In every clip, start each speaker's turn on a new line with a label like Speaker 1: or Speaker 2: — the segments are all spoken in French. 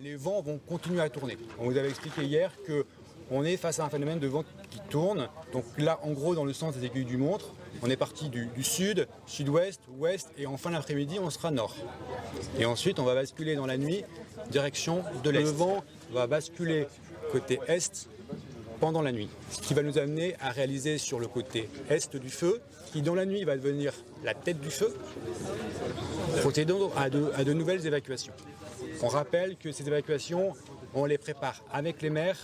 Speaker 1: les vents vont continuer à tourner. On vous avait expliqué hier qu'on est face à un phénomène de vent qui tourne. Donc là, en gros, dans le sens des aiguilles du montre, on est parti du sud, sud-ouest, ouest, et en fin d'après-midi, on sera nord. Et ensuite, on va basculer dans la nuit, direction de l'est. Le vent va basculer côté est pendant la nuit, ce qui va nous amener à réaliser sur le côté est du feu, qui dans la nuit va devenir la tête du feu, procédant à de nouvelles évacuations. On rappelle que ces évacuations, on les prépare avec les maires.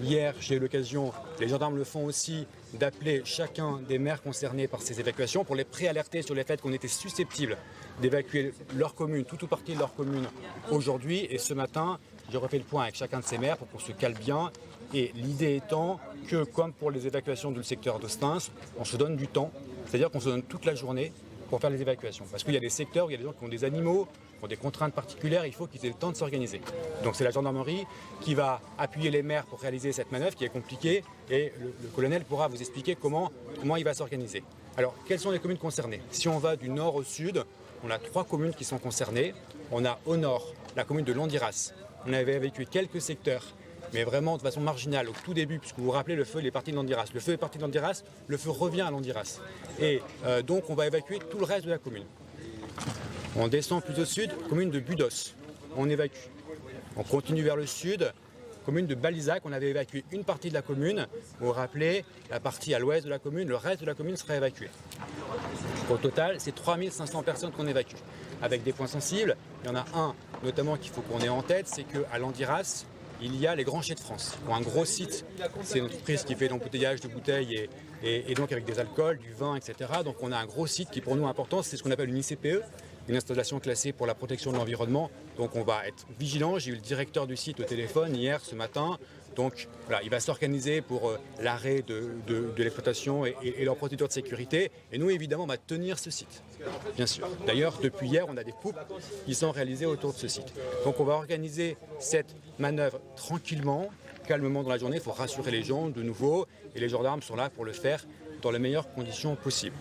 Speaker 1: Hier, j'ai eu l'occasion, les gendarmes le font aussi, d'appeler chacun des maires concernés par ces évacuations pour les préalerter sur le fait qu'on était susceptible d'évacuer leur commune, tout ou partie de leur commune aujourd'hui. Et ce matin, j'ai refait le point avec chacun de ces maires pour qu'on se cale bien. Et l'idée étant que, comme pour les évacuations du secteur d'Ostens, on se donne du temps, c'est-à-dire qu'on se donne toute la journée pour faire les évacuations. Parce qu'il y a des secteurs où il y a des gens qui ont des animaux, qui ont des contraintes particulières, il faut qu'ils aient le temps de s'organiser. Donc c'est la gendarmerie qui va appuyer les maires pour réaliser cette manœuvre qui est compliquée, et le colonel pourra vous expliquer comment il va s'organiser. Alors, quelles sont les communes concernées? Si on va du nord au sud, on a 3 communes qui sont concernées. On a au nord la commune de Landiras. On avait évacué quelques secteurs, mais vraiment de façon marginale au tout début, puisque vous vous rappelez, le feu il est parti de Landiras. Le feu est parti de Landiras, le feu revient à Landiras. Et donc on va évacuer tout le reste de la commune. On descend plus au sud, commune de Budos, on évacue. On continue vers le sud, commune de Balizac, on avait évacué une partie de la commune. Vous vous rappelez, la partie à l'ouest de la commune, le reste de la commune sera évacué. Au total, c'est 3500 personnes qu'on évacue. Avec des points sensibles, il y en a un notamment qu'il faut qu'on ait en tête, c'est qu'à Landiras, il y a les Grands Chais de France, qui ont un gros site. C'est une entreprise qui fait l'embouteillage de bouteilles et donc avec des alcools, du vin, etc. Donc on a un gros site qui pour nous est important, c'est ce qu'on appelle une ICPE, une installation classée pour la protection de l'environnement. Donc on va être vigilant. J'ai eu le directeur du site au téléphone hier, ce matin. Donc voilà, il va s'organiser pour l'arrêt de l'exploitation et leur procédure de sécurité. Et nous, évidemment, on va tenir ce site, bien sûr. D'ailleurs, depuis hier, on a des coupes qui sont réalisées autour de ce site. Donc on va organiser cette manœuvre tranquillement, calmement dans la journée. Il faut rassurer les gens de nouveau. Et les gendarmes sont là pour le faire dans les meilleures conditions possibles.